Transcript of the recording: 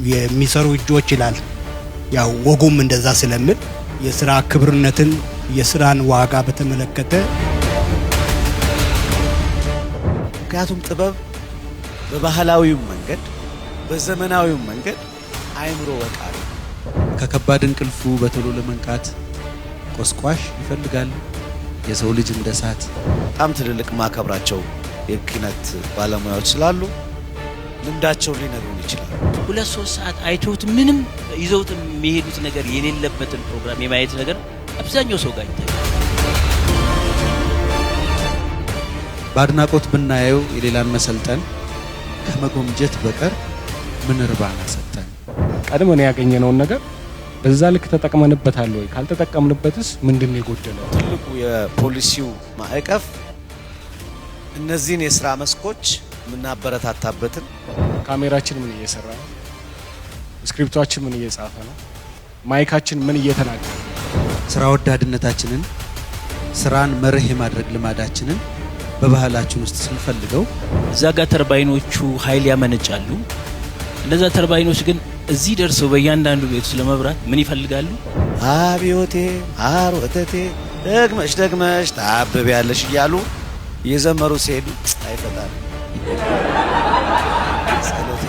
የሚሰሩ እጆች ይላል። ያው ወጉም እንደዛ ስለምን የሥራ ክብርነትን የሥራን ዋጋ በተመለከተ ምክንያቱም ጥበብ በባህላዊው መንገድ በዘመናዊው መንገድ አይምሮ ወቃሪ ከከባድ እንቅልፉ በቶሎ ለመንቃት ቆስቋሽ ይፈልጋል የሰው ልጅ እንደ እሳት። በጣም ትልልቅ ማከብራቸው የኪነት ባለሙያዎች ስላሉ ልምዳቸውን ሊነግሩን ይችላል። 2-3 ሰዓት አይተውት ምንም ይዘውት የሚሄዱት ነገር የሌለበትን ፕሮግራም የማየት ነገር አብዛኛው ሰው ጋር ይታያል። በአድናቆት ብናየው የሌላን መሰልጠን ከመጎምጀት በቀር ምን እርባና ሰጠን? ቀድመን ያገኘነውን ነገር በዛ ልክ ተጠቅመንበታል ወይ? ካልተጠቀምንበትስ ምንድነው የጎደለው? ትልቁ የፖሊሲው ማዕቀፍ እነዚህን የሥራ መስኮች ምናበረታታበትን ካሜራችን ምን እየሰራ ነው? ስክሪፕቶችን ምን እየጻፈ ነው? ማይካችን ምን እየተናገረ ነው? ስራ ወዳድነታችንን ስራን መርህ የማድረግ ልማዳችንን በባህላችን ውስጥ ስንፈልገው እዛ ጋር ተርባይኖቹ ኃይል ያመነጫሉ። እነዛ ተርባይኖች ግን እዚህ ደርሰው በእያንዳንዱ ቤት ውስጥ ለመብራት ምን ይፈልጋሉ? አብዮቴ ማር ወተቴ ደግመሽ ደግመሽ ታብቢያለሽ እያሉ እየዘመሩ ሲሄዱ አይፈታም። ጸሎቴ